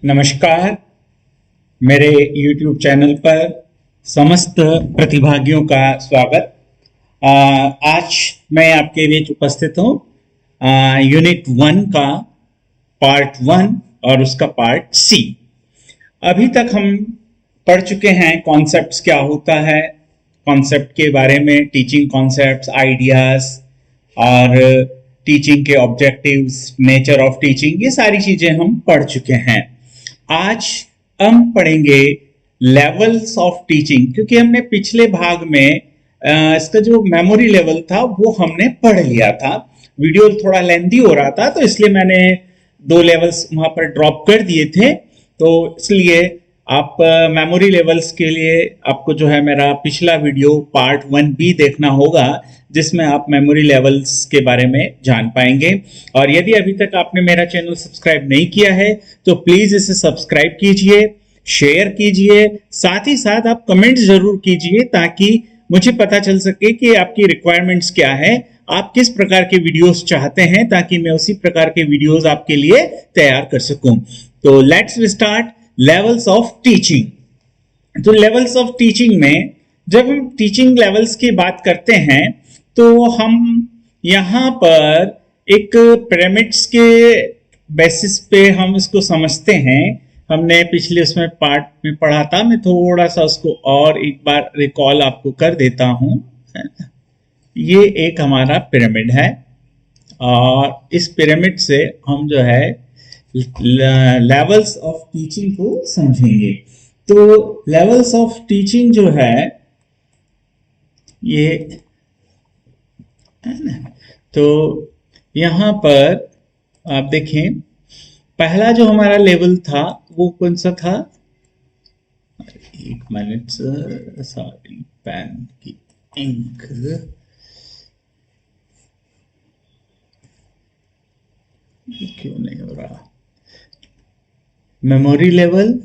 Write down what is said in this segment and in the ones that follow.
नमस्कार। मेरे YouTube channel पर समस्त प्रतिभागियों का स्वागत। आज मैं आपके बीच उपस्थित हूँ यूनिट 1 का पार्ट 1 और उसका पार्ट सी। अभी तक हम पढ़ चुके हैं कॉन्सेप्ट्स क्या होता है, कॉन्सेप्ट के बारे में, टीचिंग कॉन्सेप्ट्स, आइडियाज और टीचिंग के ऑब्जेक्टिव्स, नेचर ऑफ टीचिंग, ये सारी चीजें हम पढ़ चुके हैं। आज हम पढ़ेंगे लेवल्स ऑफ टीचिंग, क्योंकि हमने पिछले भाग में इसका जो मेमोरी लेवल था वो हमने पढ़ लिया था। वीडियो थोड़ा लेंथी हो रहा था तो इसलिए मैंने 2 लेवल्स वहां पर ड्रॉप कर दिए थे। तो इसलिए आप मेमोरी लेवल्स के लिए आपको जो है मेरा पिछला वीडियो पार्ट 1B देखना होगा, जिसमें आप मेमोरी लेवल्स के बारे में जान पाएंगे। और यदि अभी तक आपने मेरा चैनल सब्सक्राइब नहीं किया है तो प्लीज इसे सब्सक्राइब कीजिए, शेयर कीजिए, साथ ही साथ आप कमेंट जरूर कीजिए ताकि मुझे पता चल सके कि आपकी रिक्वायरमेंट्स क्या है, आप किस प्रकार के वीडियोस चाहते हैं, ताकि मैं उसी प्रकार के वीडियोस आपके लिए तैयार कर सकूं। तो let's start levels of teaching. तो लेवल्स ऑफ टीचिंग में जब हम टीचिंग लेवल्स की बात करते हैं तो हम यहाँ पर एक पिरामिड्स के बेसिस पे हम इसको समझते हैं। हमने पिछले उसमें पार्ट में पढ़ा था, मैं थोड़ा सा उसको और एक बार रिकॉल आपको कर देता हूं। ये एक हमारा पिरामिड है और इस पिरामिड से हम जो है लेवल्स ऑफ टीचिंग को समझेंगे। तो लेवल्स ऑफ टीचिंग जो है ये है ना, तो यहां पर आप देखें, पहला जो हमारा लेवल था वो कौन सा था? एक मिनट सॉरी, पेन की इंक क्यों नहीं हो रहा। मेमोरी लेवल,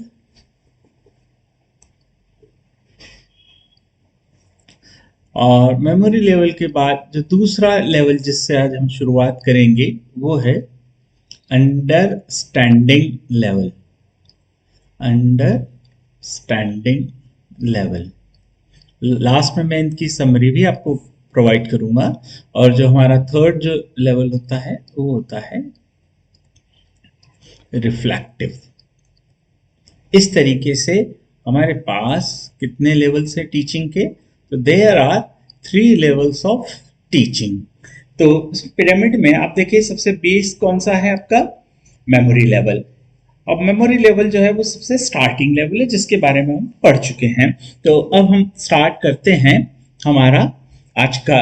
और मेमोरी लेवल के बाद जो दूसरा लेवल जिससे आज हम शुरुआत करेंगे वो है understanding level. Understanding level, last में मैं इनकी समरी भी आपको प्रोवाइड करूंगा। और जो हमारा थर्ड जो लेवल होता है वो होता है रिफ्लेक्टिव। इस तरीके से हमारे पास कितने लेवल्स है टीचिंग के? तो there are 3 levels of teaching. तो पिरामिड में आप देखिए सबसे बेस कौन सा है आपका? Memory level. अब मेमोरी लेवल जो है वो सबसे स्टार्टिंग लेवल है, जिसके बारे में हम पढ़ चुके हैं। तो अब हम स्टार्ट करते हैं हमारा आज का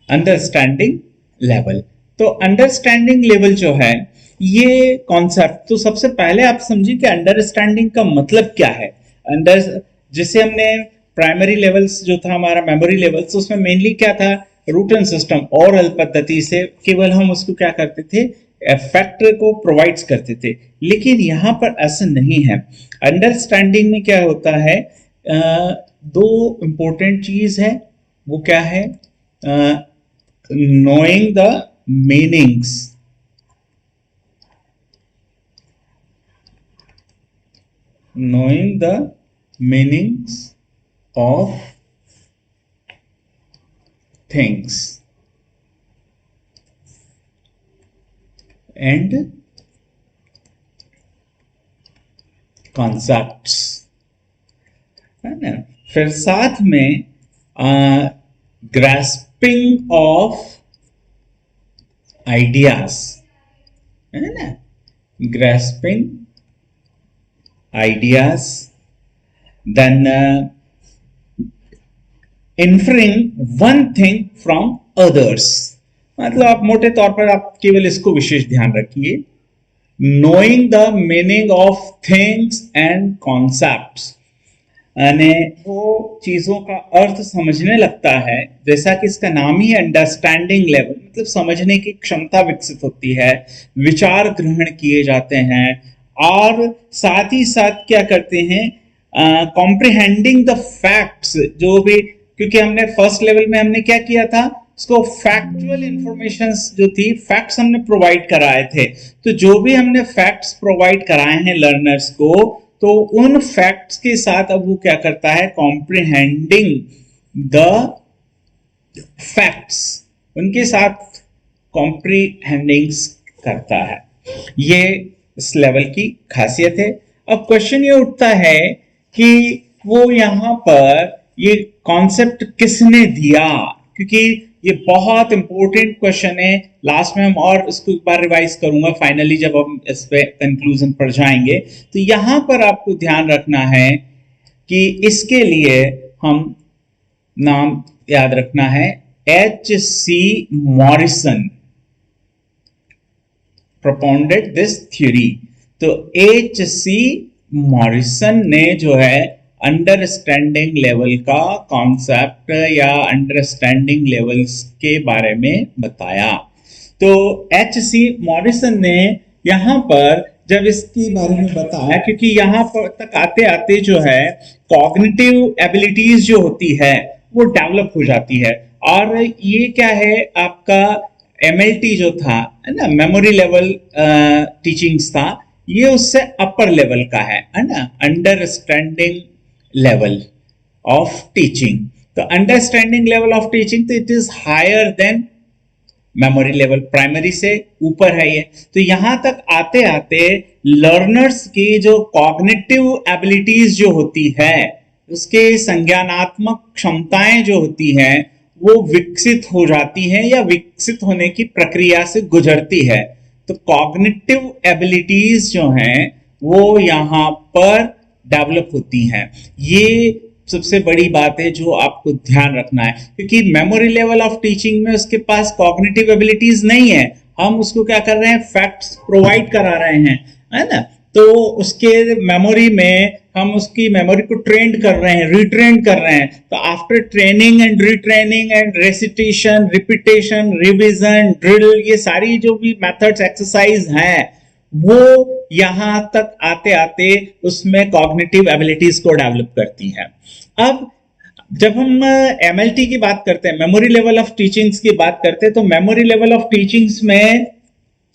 अंडरस्टैंडिंग लेवल। तो अंडरस्टैंडिंग लेवल जो है ये कॉन्सेप्ट, तो सबसे पहले आप समझिए कि अंडरस्टैंडिंग का मतलब क्या है। जिसे हमने प्राइमरी लेवल्स जो था हमारा मेमोरी लेवल्स, उसमें मेनली क्या था? रूटन सिस्टम, ओरल पद्धति से केवल हम उसको क्या करते थे? फैक्ट को प्रोवाइड्स करते थे। लेकिन यहाँ पर ऐसा नहीं है। अंडरस्टैंडिंग में क्या होता है? 2 इंपॉर्टेंट चीज है। वो क्या है? Knowing the meanings, knowing the meanings of things and concepts, है ना। फिर साथ में grasping of ideas, है ना, grasping ideas, then inferring one thing from others। मतलब आप मोटे तौर पर आप केवल इसको विशेष ध्यान रखिए। knowing the meaning of things and concepts, यानी वो चीजों का अर्थ समझने लगता है। जैसा कि इसका नाम ही अंडरस्टैंडिंग लेवल, मतलब समझने की क्षमता विकसित होती है, विचार ग्रहण किए जाते हैं और साथ ही साथ क्या करते हैं? कॉम्प्रिहेंडिंग द फैक्ट्स, जो भी, क्योंकि हमने फर्स्ट लेवल में हमने क्या किया था? उसको फैक्चुअल इंफॉर्मेशंस जो थी, फैक्ट्स हमने प्रोवाइड कराए थे। तो जो भी हमने फैक्ट्स प्रोवाइड कराए हैं लर्नर्स को, तो उन फैक्ट्स के साथ अब वो क्या करता है, कॉम्प्रिहेंडिंग द फैक्ट्स, उनके साथ कॉम्प्रिहेंडिंग्स करता है। ये इस लेवल की खासियत है। अब क्वेश्चन ये उठता है कि वो यहां पर ये कॉन्सेप्ट किसने दिया, क्योंकि ये बहुत इंपॉर्टेंट क्वेश्चन है। लास्ट में हम और इसको एक बार रिवाइज करूंगा फाइनली जब हम इस पे कंक्लूजन पर जाएंगे। तो यहां पर आपको ध्यान रखना है कि इसके लिए हम नाम याद रखना है, H.C. Morrison propounded this theory। तो H.C. मॉरिसन ने जो है अंडरस्टैंडिंग लेवल का कॉन्सेप्ट या अंडरस्टैंडिंग लेवल्स के बारे में बताया। तो H.C. मॉरिसन ने यहां पर जब इसके बारे में बताया, क्योंकि यहां पर तक आते आते जो है कॉग्निटिव एबिलिटीज जो होती है वो डेवलप हो जाती है। और ये क्या है, आपका MLT जो था है ना, मेमोरी लेवल टीचिंग्स था, ये उससे अपर लेवल का है ना, अंडरस्टैंडिंग लेवल ऑफ टीचिंग। तो अंडरस्टैंडिंग लेवल ऑफ टीचिंग, तो it is higher than memory level, primary से ऊपर है ये। तो यहां तक आते आते लर्नर्स की जो कॉग्निटिव एबिलिटीज जो होती है, उसके संज्ञानात्मक क्षमताएं जो होती हैं, वो विकसित हो जाती है या विकसित होने की प्रक्रिया से गुजरती है। तो कॉग्निटिव एबिलिटीज जो हैं वो यहां पर डेवलप होती हैं। ये सबसे बड़ी बात है जो आपको ध्यान रखना है, क्योंकि मेमोरी लेवल ऑफ टीचिंग में उसके पास कॉग्निटिव एबिलिटीज नहीं है। हम उसको क्या कर रहे हैं, फैक्ट्स प्रोवाइड करा रहे हैं, है ना। तो उसके मेमोरी में हम उसकी मेमोरी को ट्रेन कर रहे हैं, रिट्रेन कर रहे हैं। तो after training and retraining and recitation, repetition, revision, drill, ये सारी जो भी मेथड्स, एक्सरसाइज हैं, वो यहां तक आते आते उसमें कॉग्निटिव एबिलिटीज को डेवलप करती हैं। अब जब हम MLT की बात करते हैं, मेमोरी लेवल ऑफ टीचिंग्स की बात करते हैं, तो मेमोरी लेवल ऑफ टीचिंग्स में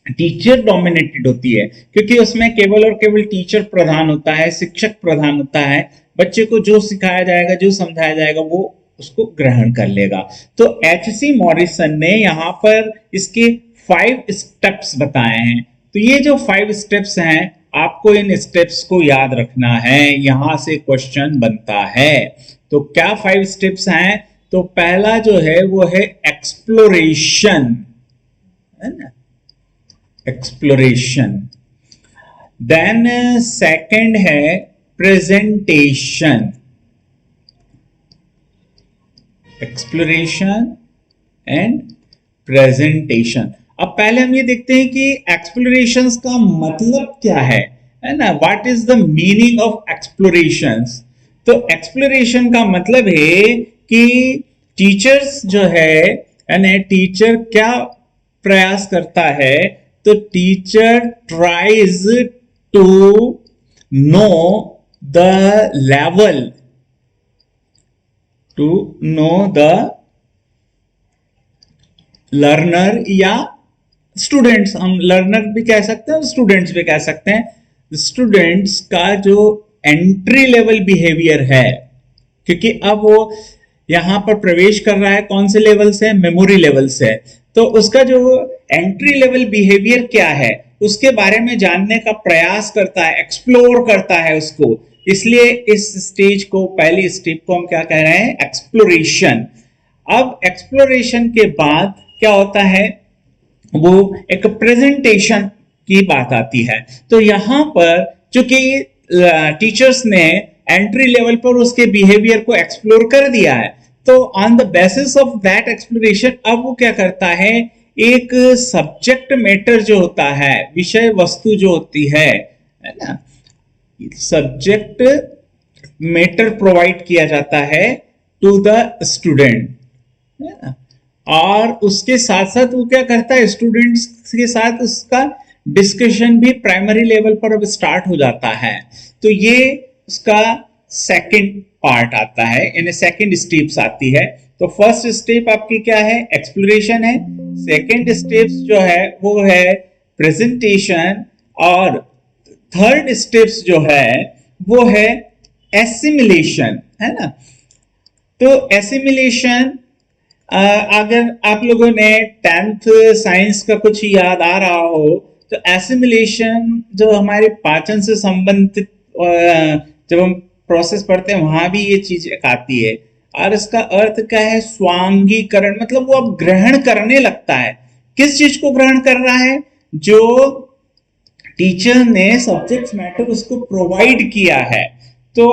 टीचर डोमिनेटेड होती है, क्योंकि उसमें केवल और केवल टीचर प्रधान होता है, शिक्षक प्रधान होता है। बच्चे को जो सिखाया जाएगा, जो समझाया जाएगा, वो उसको ग्रहण कर लेगा। तो H.C. मॉरिसन ने यहाँ पर इसके 5 स्टेप्स बताए हैं। तो ये जो 5 स्टेप्स हैं, आपको इन स्टेप्स को याद रखना है, यहां से क्वेश्चन बनता है। तो क्या 5 स्टेप्स हैं? तो पहला जो है वो है एक्सप्लोरेशन, है ना, एक्सप्लोरेशन। देन सेकंड है प्रेजेंटेशन, एक्सप्लोरेशन एंड प्रेजेंटेशन। अब पहले हम ये देखते हैं कि एक्सप्लोरेशंस का मतलब क्या है ना, what is the meaning of explorations. तो एक्सप्लोरेशन का मतलब है कि टीचर्स जो है ना, टीचर क्या प्रयास करता है, तो teacher tries to know the level, to know the learner या स्टूडेंट्स, हम लर्नर भी कह सकते हैं, स्टूडेंट्स भी कह सकते हैं, स्टूडेंट्स का जो एंट्री लेवल बिहेवियर है, क्योंकि अब वो यहां पर प्रवेश कर रहा है कौन से लेवल से, मेमोरी लेवल से। तो उसका जो एंट्री लेवल बिहेवियर क्या है, उसके बारे में जानने का प्रयास करता है, एक्सप्लोर करता है उसको। इसलिए इस स्टेज को, पहली स्टेप को हम क्या कह रहे हैं, एक्सप्लोरेशन। अब एक्सप्लोरेशन के बाद क्या होता है, वो एक प्रेजेंटेशन की बात आती है। तो यहां पर चूंकि टीचर्स ने एंट्री लेवल पर उसके बिहेवियर को एक्सप्लोर कर दिया है, तो on the basis of that exploration अब वो क्या करता है, एक सब्जेक्ट मैटर जो होता है, विषय वस्तु जो होती है ना, सब्जेक्ट मैटर प्रोवाइड किया जाता है टू द स्टूडेंट, और उसके साथ साथ वो क्या करता है, स्टूडेंट्स के साथ उसका डिस्कशन भी प्राइमरी लेवल पर अब स्टार्ट हो जाता है। तो ये उसका सेकंड पार्ट आता है, यानी सेकंड स्टेप्स आती है तो फर्स्ट स्टेप आपकी क्या है, एक्सप्लोरेशन है। सेकेंड स्टेप जो है वो है प्रेजेंटेशन, और थर्ड स्टेप्स जो है वो है एसिमिलेशन, है ना। तो एसिमिलेशन, अगर आप लोगों ने 10th साइंस का कुछ याद आ रहा हो तो एसिमिलेशन जो हमारे पाचन से संबंधित जब हम प्रोसेस पढ़ते हैं वहां भी ये चीज एक आती है। और इसका अर्थ क्या है, स्वांगीकरण, मतलब वो अब ग्रहण करने लगता है। किस चीज को ग्रहण कर रहा है, जो टीचर ने सब्जेक्ट मैटर उसको प्रोवाइड किया है। तो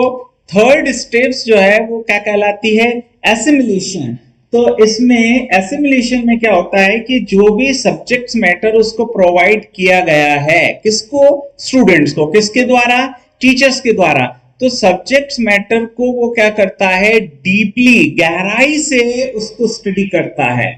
थर्ड स्टेप्स जो है वो क्या कहलाती है, एसिमिलेशन। तो इसमें एसिमिलेशन में क्या होता है कि जो भी सब्जेक्ट मैटर उसको प्रोवाइड किया गया है, किसको, स्टूडेंट्स को, किसके द्वारा, टीचर्स के द्वारा। तो सब्जेक्ट मैटर को वो क्या करता है, डीपली, गहराई से उसको स्टडी करता है।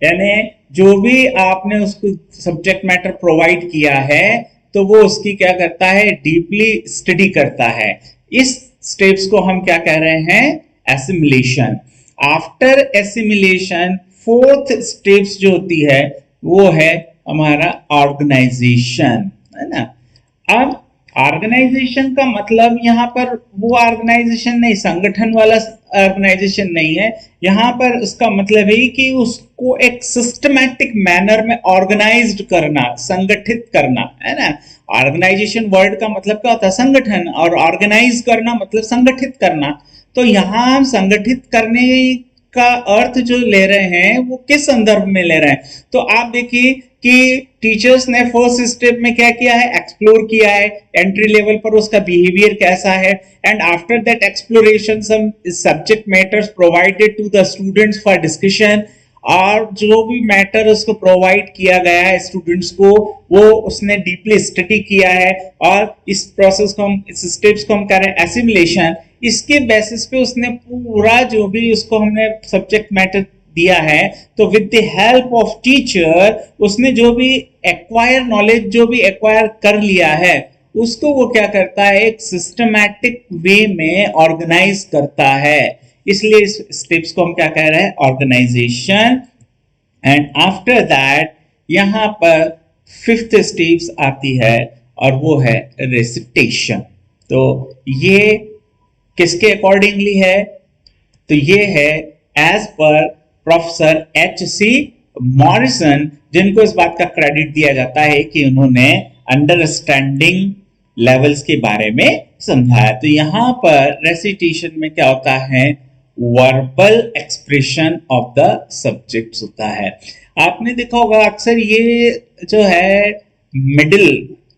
यानी जो भी आपने उसको सब्जेक्ट मैटर प्रोवाइड किया है तो वो उसकी क्या करता है, डीपली स्टडी करता है। इस स्टेप्स को हम क्या कह रहे हैं, assimilation. After assimilation fourth steps जो होती है वो है हमारा ऑर्गेनाइजेशन, है ना। अब ऑर्गेनाइजेशन का मतलब यहाँ पर वो ऑर्गेनाइजेशन नहीं, संगठन वाला ऑर्गेनाइजेशन नहीं है। यहाँ पर उसका मतलब है कि उसको एक सिस्टमैटिक मैनर में ऑर्गेनाइज्ड करना, संगठित करना, है ना। ऑर्गेनाइजेशन वर्ड का मतलब क्या होता है, संगठन, और ऑर्गेनाइज करना मतलब संगठित करना। तो यहाँ हम संगठित करने का अर्थ जो ले रहे हैं वो किस संदर्भ में ले रहे हैं, तो आप देखिए कि टीचर्स ने फर्स्ट स्टेप में क्या किया है, एक्सप्लोर किया है, एंट्री लेवल पर उसका बिहेवियर कैसा है, and after that exploration some subject matters provided to the students for discussion. और जो भी मैटर उसको प्रोवाइड किया गया है स्टूडेंट्स को, वो उसने डीपली स्टडी किया है, और इस प्रोसेस को हम, इस स्टेप्स को हम कह रहे हैं एसिमिलेशन। इसके बेसिस पे उसने पूरा जो भी उसको हमने सब्जेक्ट मैटर दिया है, तो with the help of teacher उसने जो भी एक्वायर नॉलेज, जो भी एक्वायर कर लिया है, उसको वो क्या करता है, एक सिस्टमैटिक वे में ऑर्गेनाइज करता है। इसलिए इस स्टेप्स को हम क्या कह रहे हैं, ऑर्गेनाइजेशन। एंड आफ्टर दैट यहां पर फिफ्थ स्टेप्स आती है और वो है रेसिटेशन। तो ये किसके अकॉर्डिंगली है, तो ये है एज पर प्रोफेसर एच.सी. मॉरिसन, जिनको इस बात का क्रेडिट दिया जाता है कि उन्होंने अंडरस्टैंडिंग लेवल्स के बारे में समझाया। तो यहां पर रेसिटेशन में क्या होता है, verbal expression of the subjects होता है। आपने देखा होगा अक्सर ये जो है मिडिल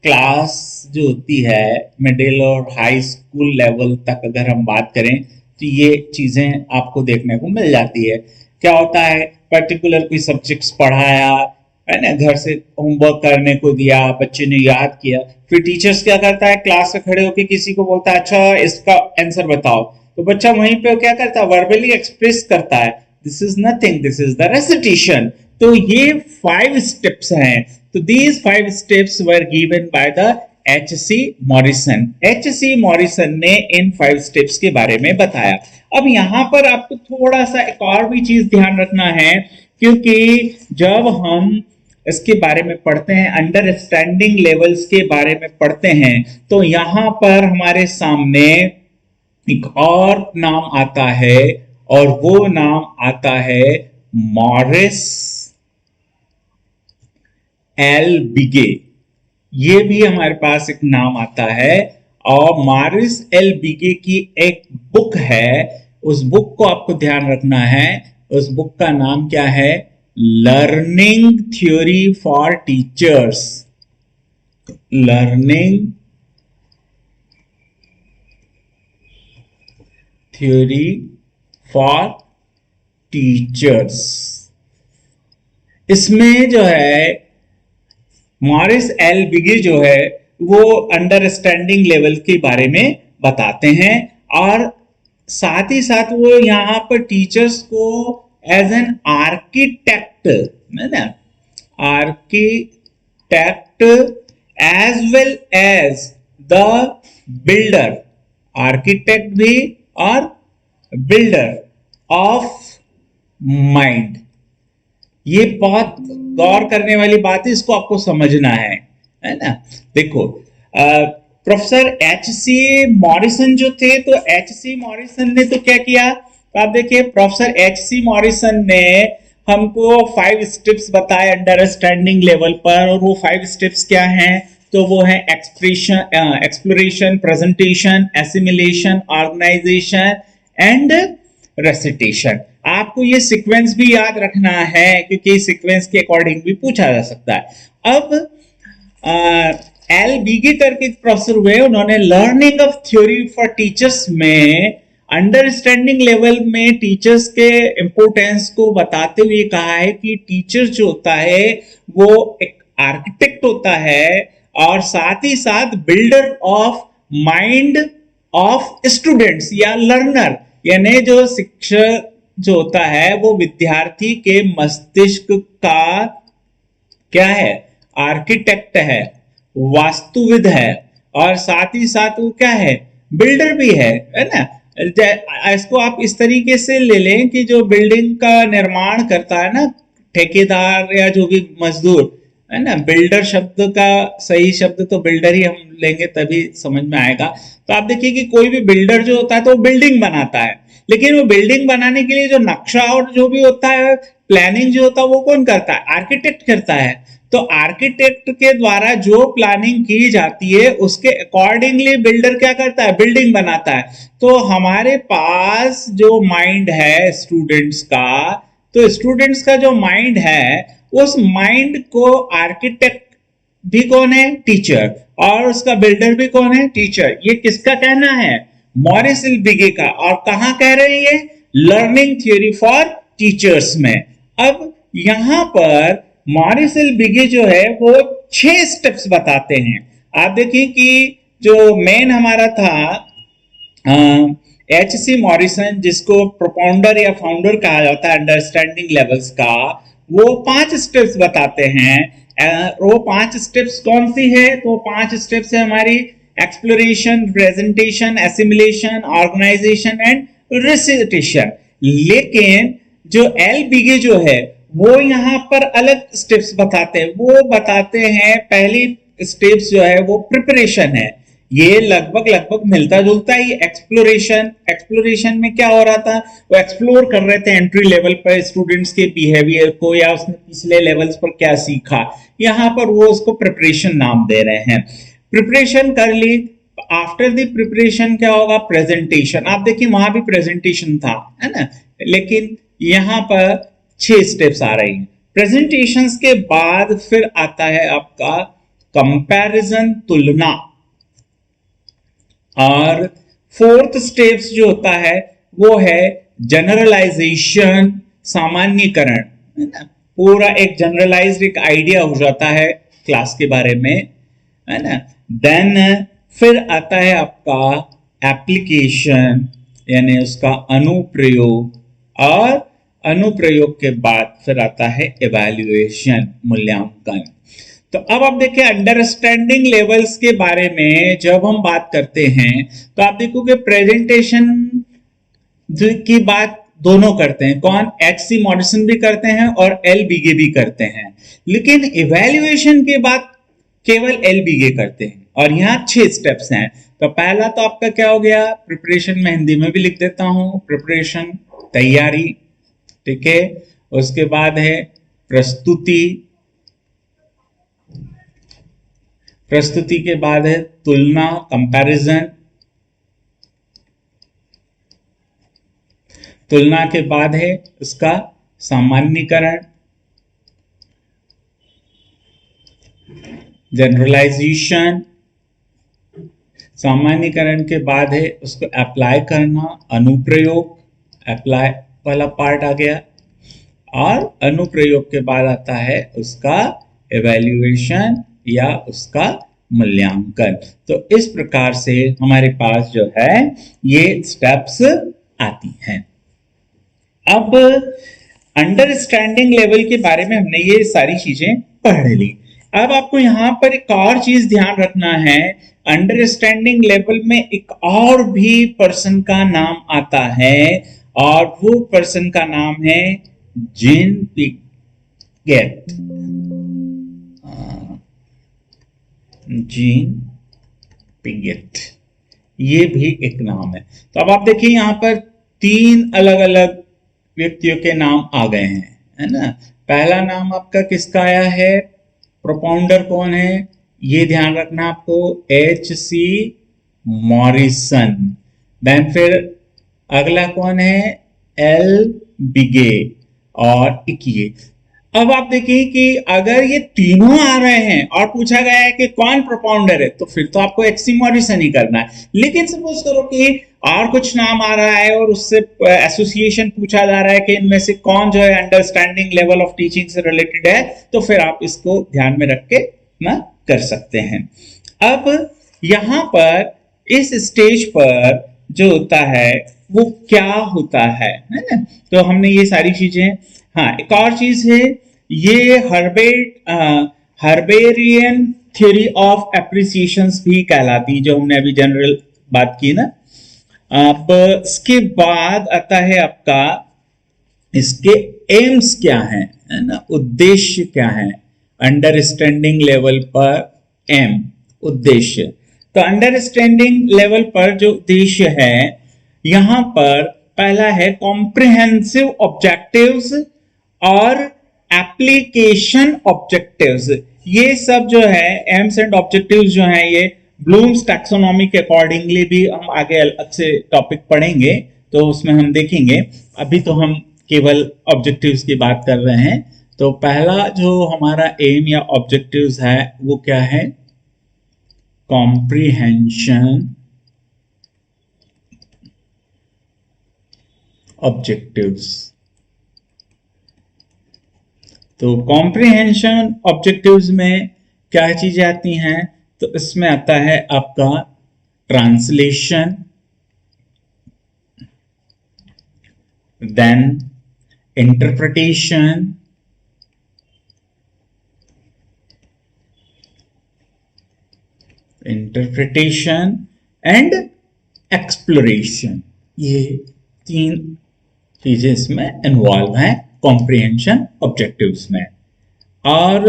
क्लास जो होती है, मिडिल और हाई स्कूल लेवल तक अगर हम बात करें तो ये चीजें आपको देखने को मिल जाती है। क्या होता है, पर्टिकुलर कोई सब्जेक्ट्स पढ़ाया है ना, घर से होमवर्क करने को दिया, बच्चे ने याद किया, फिर टीचर्स क्या करता है, क्लास में खड़े होकर किसी को बोलता है अच्छा इसका आंसर बताओ, तो बच्चा वहीं पे क्या करता है, वर्बली एक्सप्रेस करता है, this is nothing, this is the recitation. तो ये 5 स्टेप्स हैं। तो these 5 steps were given by the HC. Morrison. HC. Morrison ने इन 5 स्टेप्स के बारे में बताया। अब यहां पर आपको थोड़ा सा एक और भी चीज ध्यान रखना है, क्योंकि जब हम इसके बारे में पढ़ते हैं, अंडरस्टैंडिंग लेवल्स के बारे में पढ़ते हैं, तो यहां पर हमारे सामने एक और नाम आता है, और वो नाम आता है मॉरिस एल बिगे। ये भी हमारे पास एक नाम आता है, और मॉरिस एल बिगे की एक बुक है, उस बुक को आपको ध्यान रखना है। उस बुक का नाम क्या है, learning theory for teachers. Learning theory for teachers. इसमें जो है मॉरिस एल बिगे जो है वो अंडरस्टैंडिंग लेवल के बारे में बताते हैं, और साथ ही साथ वो यहाँ पर टीचर्स को एज एन आर्किटेक्ट, है ना, architect as well as the builder, architect भी और बिल्डर ऑफ माइंड। ये बहुत गौर करने वाली बात है, इसको आपको समझना है ना। देखो प्रोफेसर एच सी मॉरिसन जो थे, तो एच सी मॉरिसन ने तो क्या किया, तो आप देखिए प्रोफेसर एच सी मॉरिसन ने हमको 5 स्टेप्स बताए अंडरस्टैंडिंग लेवल पर, और वो 5 स्टेप्स क्या हैं, तो वो है exploration, presentation, assimilation, organisation and recitation. आपको ये सीक्वेंस भी याद रखना है, क्योंकि सीक्वेंस के अकॉर्डिंग भी पूछा जा सकता है। अब एल बीगेटर के प्रोफेसर हुए, उन्होंने learning of theory for teachers में अंडरस्टैंडिंग लेवल में टीचर्स के इंपोर्टेंस को बताते हुए कहा है कि टीचर जो होता है वो एक आर्किटेक्ट होता है, और साथ ही साथ builder of mind of students या लर्नर, यानी जो शिक्षक जो होता है वो विद्यार्थी के मस्तिष्क का क्या है, आर्किटेक्ट है, वास्तुविद है, और साथ ही साथ वो क्या है, बिल्डर भी है ना। इसको आप इस तरीके से ले लें कि जो बिल्डिंग का निर्माण करता है ना, ठेकेदार या जो भी मजदूर है ना, बिल्डर शब्द का सही शब्द तो बिल्डर ही हम लेंगे तभी समझ में आएगा। तो आप देखिए कि कोई भी बिल्डर जो होता है तो वो बिल्डिंग बनाता है, लेकिन वो बिल्डिंग बनाने के लिए जो नक्शा और जो भी होता है, प्लानिंग जो होता है, वो कौन करता है, आर्किटेक्ट करता है। तो आर्किटेक्ट के द्वारा जो प्लानिंग की जाती है उसके अकॉर्डिंगली बिल्डर क्या करता है, बिल्डिंग बनाता है। तो हमारे पास जो माइंड है स्टूडेंट्स का, तो स्टूडेंट्स का जो माइंड है, उस माइंड को आर्किटेक्ट भी कौन है, टीचर, और उसका बिल्डर भी कौन है, टीचर। ये किसका कहना है, मॉरिस एल बिगे का। और कहां कह रहे हैं ये, लर्निंग थ्योरी फॉर टीचर्स में। अब यहां पर मॉरिस एल बिगे जो है वो 6 स्टेप्स बताते हैं। आप देखिए कि जो मेन हमारा था एच सी मॉरिसन, जिसको प्रोपाउंडर या फाउंडर कहा जाता है अंडरस्टैंडिंग लेवल्स का, वो 5 स्टेप्स बताते हैं। वो 5 स्टेप्स कौन सी है, तो 5 स्टेप्स है हमारी exploration, presentation, assimilation, organisation and recitation. लेकिन जो एल बिगे जो है वो यहाँ पर अलग स्टेप्स बताते हैं। वो बताते हैं पहली स्टेप्स जो है वो प्रिपरेशन है, ये लगभग मिलता जुलता ही। एक्सप्लोरेशन में क्या हो रहा था, वो एक्सप्लोर कर रहे थे एंट्री लेवल पर स्टूडेंट्स के बिहेवियर को, या उसने पिछले लेवल्स पर क्या सीखा, यहाँ पर वो उसको प्रिपरेशन नाम दे रहे हैं। प्रिपरेशन कर ली, आफ्टर द प्रिपरेशन क्या होगा, प्रेजेंटेशन। आप देखिए वहां भी प्रेजेंटेशन था, है ना, लेकिन यहाँ पर 6 स्टेप्स आ रही हैं। प्रेजेंटेशंस के बाद फिर आता है आपका कंपैरिजन, तुलना, और 4th स्टेप्स जो होता है वो है जनरलाइजेशन, सामान्यकरण, है ना। पूरा एक जनरलाइज्ड एक आइडिया हो जाता है क्लास के बारे में, है ना। देन फिर आता है आपका एप्लीकेशन, यानी उसका अनुप्रयोग, और अनुप्रयोग के बाद फिर आता है इवैल्यूएशन, मूल्यांकन। तो अब आप देखिए अंडरस्टैंडिंग लेवल्स के बारे में जब हम बात करते हैं तो आप देखोगे प्रेजेंटेशन की बात दोनों करते हैं, कौन, एच सी मॉरिसन भी करते हैं और एल बिगे भी करते हैं, लेकिन इवैल्यूएशन के बाद केवल एल बिगे करते हैं। और यहाँ 6 स्टेप्स हैं। तो पहला तो आपका क्या हो गया, प्रिपरेशन में हिंदी में भी लिख देता हूं, प्रिपरेशन तैयारी, ठीक है। उसके बाद है प्रस्तुति, प्रस्तुति के बाद है तुलना, कंपैरिजन, तुलना के बाद है उसका सामान्यीकरण, जनरलाइजेशन, सामान्यीकरण के बाद है उसको अप्लाई करना, अनुप्रयोग, अप्लाई वाला पार्ट आ गया, और अनुप्रयोग के बाद आता है उसका इवैल्यूएशन या उसका मूल्यांकन। तो इस प्रकार से हमारे पास जो है ये स्टेप्स आती हैं। अब अंडरस्टैंडिंग लेवल के बारे में हमने ये सारी चीजें पढ़ ली। अब आपको यहां पर एक और चीज ध्यान रखना है, अंडरस्टैंडिंग लेवल में एक और भी पर्सन का नाम आता है, और वो पर्सन का नाम है जीन पिगेट। जीन पिगेट, ये भी एक नाम है। तो अब आप देखिए यहाँ पर 3 अलग अलग व्यक्तियों के नाम आ गए हैं, है ना। पहला नाम आपका किसका आया है, प्रोपाउंडर कौन है, ये ध्यान रखना आपको, H.C. मॉरिसन। देन फिर अगला कौन है, L. बिगे और इकिये। अब आप देखिए कि अगर ये तीनों आ रहे हैं और पूछा गया है कि कौन प्रोपाउंडर है, तो फिर तो आपको H.C. मॉरिसन ही करना है। लेकिन सपोज करो कि और कुछ नाम आ रहा है और उससे एसोसिएशन पूछा जा रहा है कि इनमें से कौन जो है अंडरस्टैंडिंग लेवल ऑफ टीचिंग से रिलेटेड है, तो फिर आप इसको ध्यान में रख के ना कर सकते हैं। अब यहां पर इस स्टेज पर जो होता है वो क्या होता है ना। तो हमने ये सारी चीजें, हाँ एक और चीज है, ये हर्बेरियन थ्योरी ऑफ एप्रिसिएशंस भी कहलाती, जो हमने अभी जनरल बात की ना। अब इसके बाद आता है आपका इसके एम्स क्या है ना, उद्देश्य क्या है, अंडरस्टैंडिंग लेवल पर एम उद्देश्य। तो अंडरस्टैंडिंग लेवल पर जो उद्देश्य है यहां पर पहला है कॉम्प्रिहेंसिव ऑब्जेक्टिव्स और एप्लीकेशन ऑब्जेक्टिव्स। ये सब जो है एम्स एंड ऑब्जेक्टिव्स जो है ये ब्लूम्स टैक्सोनॉमी के अकॉर्डिंगली भी हम आगे अलग से टॉपिक पढ़ेंगे, तो उसमें हम देखेंगे। अभी तो हम केवल ऑब्जेक्टिव्स की बात कर रहे हैं। तो पहला जो हमारा एम या ऑब्जेक्टिव्स है वो क्या है, कॉम्प्रिहेंशन ऑब्जेक्टिव्स। तो कॉम्प्रिहेंशन ऑब्जेक्टिव्स में क्या चीजें आती हैं, तो इसमें आता है आपका translation, then interpretation, and exploration. ये 3 चीजें इसमें इन्वॉल्व हैं कॉम्प्रिहेंशन ऑब्जेक्टिव्स में। और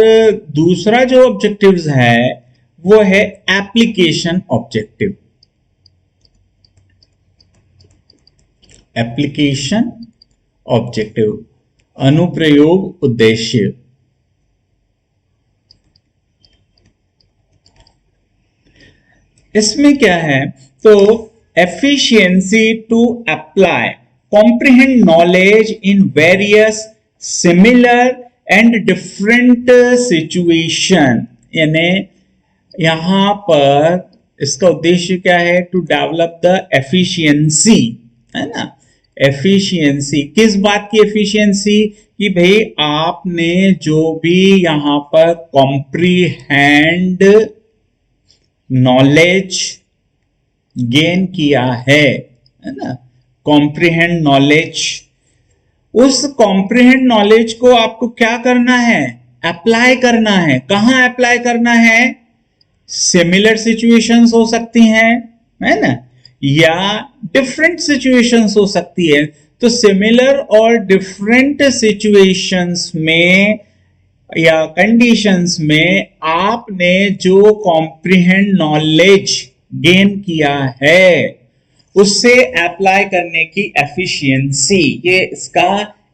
दूसरा जो ऑब्जेक्टिव्स है वो है एप्लीकेशन ऑब्जेक्टिव। एप्लीकेशन ऑब्जेक्टिव, अनुप्रयोग उद्देश्य। इसमें क्या है, तो efficiency to apply comprehend knowledge in various similar and different situation। यानी यहां पर इसका उद्देश्य क्या है, टू डेवलप द एफिशिएंसी, है ना। एफिशिएंसी किस बात की एफिशिएंसी, कि भाई आपने जो भी यहां पर कॉम्प्रीहेंड नॉलेज गेन किया है ना, कॉम्प्रीहेंड नॉलेज, उस कॉम्प्रीहेंड नॉलेज को आपको क्या करना है, अप्लाई करना है। कहां अप्लाई करना है, सिमिलर सिचुएशंस हो सकती हैं, है ना, या डिफरेंट सिचुएशंस हो सकती है। तो सिमिलर और डिफरेंट सिचुएशंस में या कंडीशंस में आपने जो कॉम्प्रीहेंड नॉलेज गेन किया है उससे अप्लाई करने की एफिशिएंसी, ये इसका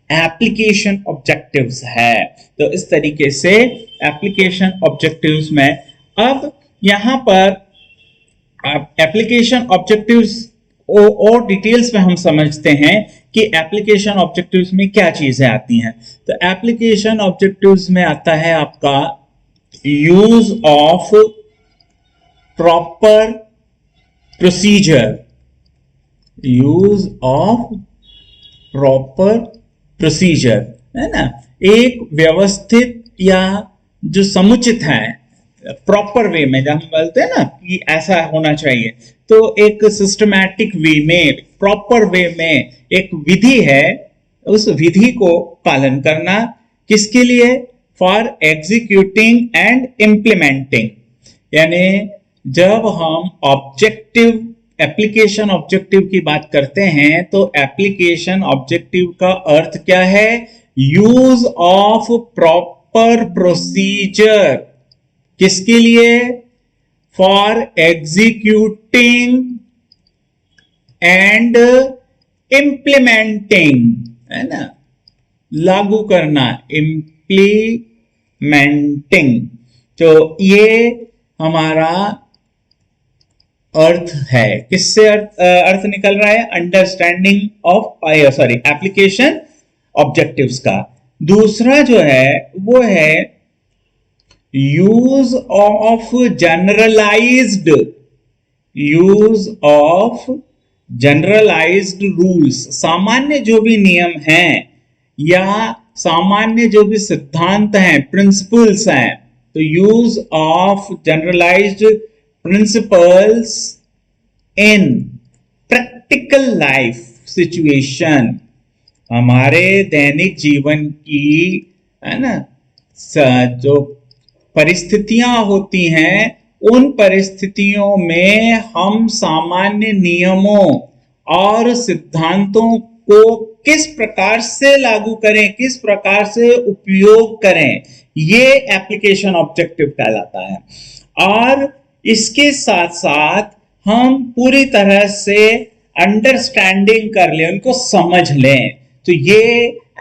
एप्लीकेशन ऑब्जेक्टिव्स है। तो इस तरीके से एप्लीकेशन ऑब्जेक्टिव्स में, अब यहां पर एप्लीकेशन ऑब्जेक्टिव्स और डिटेल्स में हम समझते हैं कि एप्लीकेशन ऑब्जेक्टिव्स में क्या चीजें आती हैं। तो एप्लीकेशन ऑब्जेक्टिव्स में आता है आपका use of proper procedure, use of proper procedure, है ना, एक व्यवस्थित या जो समुचित है, प्रॉपर वे में, जब हम बोलते हैं ना कि ऐसा होना चाहिए, तो एक सिस्टमैटिक वे में, प्रॉपर वे में एक विधि है, उस विधि को पालन करना, किसके लिए, फॉर एग्जीक्यूटिंग एंड इम्प्लीमेंटिंग। यानी जब हम ऑब्जेक्टिव एप्लीकेशन ऑब्जेक्टिव की बात करते हैं तो एप्लीकेशन ऑब्जेक्टिव का अर्थ क्या है? Use of proper procedure. किसके लिए? फॉर एग्जीक्यूटिंग एंड इम्प्लीमेंटिंग, है ना, लागू करना, इम्प्लीमेंटिंग। तो ये हमारा अर्थ है। किससे अर्थ निकल रहा है? अंडरस्टैंडिंग ऑफ एप्लीकेशन ऑब्जेक्टिव्स का। दूसरा जो है वो है यूज ऑफ जनरलाइज्ड रूल्स। सामान्य जो भी नियम हैं या सामान्य जो भी सिद्धांत हैं, प्रिंसिपल्स हैं, तो use of generalised principles in practical life situation. हमारे दैनिक जीवन की, है ना, जो परिस्थितियां होती हैं, उन परिस्थितियों में हम सामान्य नियमों और सिद्धांतों को किस प्रकार से लागू करें, किस प्रकार से उपयोग करें, ये एप्लीकेशन ऑब्जेक्टिव कहलाता है। और इसके साथ साथ हम पूरी तरह से अंडरस्टैंडिंग कर लें, उनको समझ लें, तो ये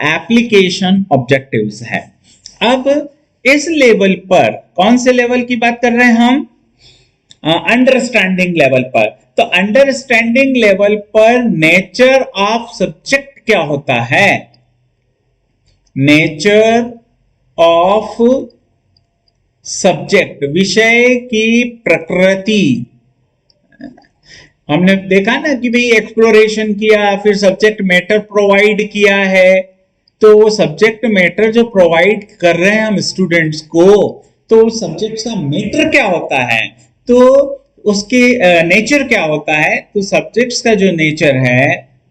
एप्लीकेशन ऑब्जेक्टिव्स है। अब इस लेवल पर, कौन से लेवल की बात कर रहे हैं हम? अंडरस्टैंडिंग लेवल पर। तो अंडरस्टैंडिंग लेवल पर नेचर ऑफ सब्जेक्ट क्या होता है? नेचर ऑफ सब्जेक्ट, विषय की प्रकृति। हमने देखा ना कि भाई एक्सप्लोरेशन किया, फिर सब्जेक्ट मैटर प्रोवाइड किया है, तो वो सब्जेक्ट मैटर जो प्रोवाइड कर रहे हैं हम स्टूडेंट्स को, तो सब्जेक्ट का मैटर क्या होता है, तो उसके नेचर क्या होता है? तो सब्जेक्ट्स का जो नेचर है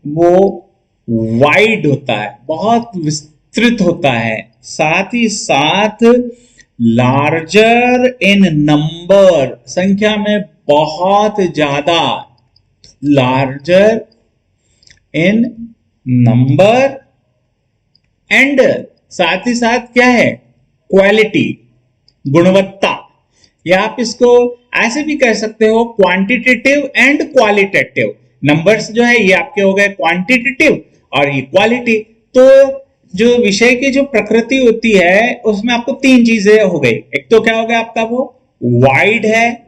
वो वाइड होता है, बहुत विस्तृत होता है, साथ ही साथ लार्जर इन नंबर, संख्या में बहुत ज्यादा, लार्जर इन नंबर, एंड साथ ही साथ क्या है? क्वालिटी, गुणवत्ता। या आप इसको ऐसे भी कह सकते हो, क्वांटिटेटिव एंड क्वालिटेटिव। नंबर्स जो है ये आपके हो गए क्वांटिटेटिव और ये क्वालिटी। तो जो विषय की जो प्रकृति होती है उसमें आपको तीन चीजें हो गई। एक तो क्या हो गया आपका, वो वाइड है,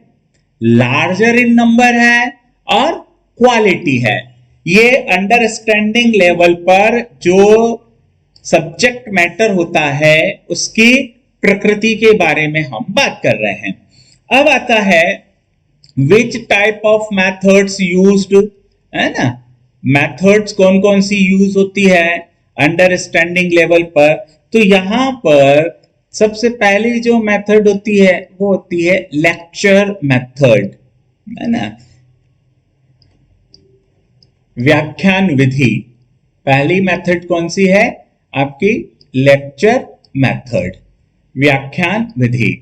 लार्जर इन नंबर है और क्वालिटी है। ये अंडरस्टैंडिंग लेवल पर जो सब्जेक्ट मैटर होता है उसकी प्रकृति के बारे में हम बात कर रहे हैं। अब आता है which type of methods used, है ना, मेथड्स कौन कौन सी यूज होती है अंडरस्टैंडिंग लेवल पर। तो यहां पर सबसे पहली जो मेथड होती है वो होती है लेक्चर मेथड, है ना, व्याख्यान विधि। पहली मेथड कौन सी है आपकी? लेक्चर मेथड, व्याख्यान विधि।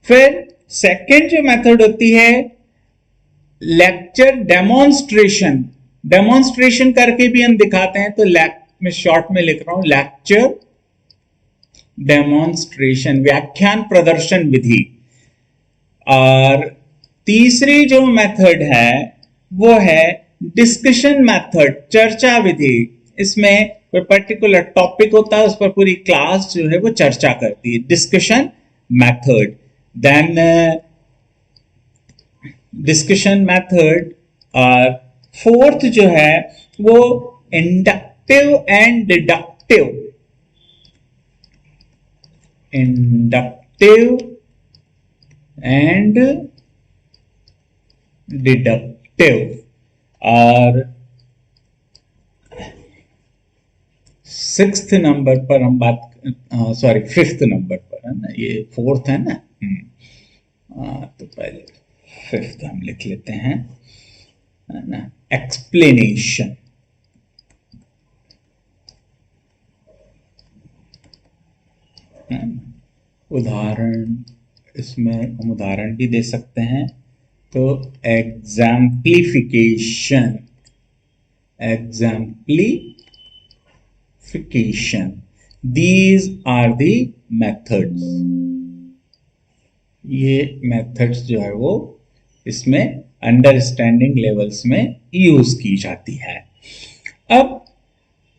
फिर सेकंड जो मेथड होती है लेक्चर डेमोन्स्ट्रेशन। डेमोन्स्ट्रेशन करके भी हम दिखाते हैं, तो मैं शॉर्ट में लिख रहा हूं लेक्चर डेमोन्स्ट्रेशन, व्याख्यान प्रदर्शन विधि। और तीसरी जो मेथड है वो है डिस्कशन मेथड, चर्चा विधि। इसमें कोई पर्टिकुलर टॉपिक होता है, उस पर पूरी क्लास जो है वो चर्चा करती है, discussion method. Then discussion method. और फोर्थ जो है वो inductive and deductive, inductive and deductive. और सिक्स्थ नंबर पर हम बात, सॉरी फिफ्थ नंबर पर, है ना, ये फोर्थ है ना, तो पहले फिफ्थ हम लिख लेते हैं, है ना, एक्सप्लेनेशन। उदाहरण, इसमें हम उदाहरण भी दे सकते हैं तो एग्जाम्प्लीफिकेशन, दीज आर दी मेथड्स। ये मेथड्स जो है वो इसमें अंडरस्टैंडिंग लेवल्स में यूज की जाती है। अब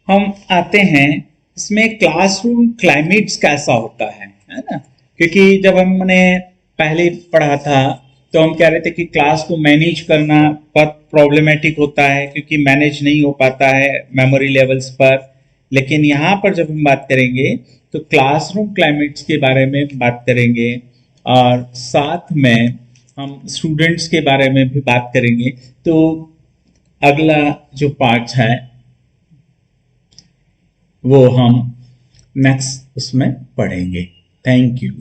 हम आते हैं इसमें क्लासरूम क्लाइमेट्स कैसा होता है ना। क्योंकि जब हमने पहले पढ़ा था तो हम कह रहे थे कि क्लास को मैनेज करना बहुत प्रॉब्लमेटिक होता है, क्योंकि मैनेज नहीं हो पाता है मेमोरी लेवल्स पर। लेकिन यहाँ पर जब हम बात करेंगे तो क्लासरूम क्लाइमेट्स के बारे में बात करेंगे, और साथ में हम स्टूडेंट्स के बारे में भी बात करेंगे। तो अगला जो पार्ट है वो हम नेक्स्ट उसमें पढ़ेंगे। Thank you.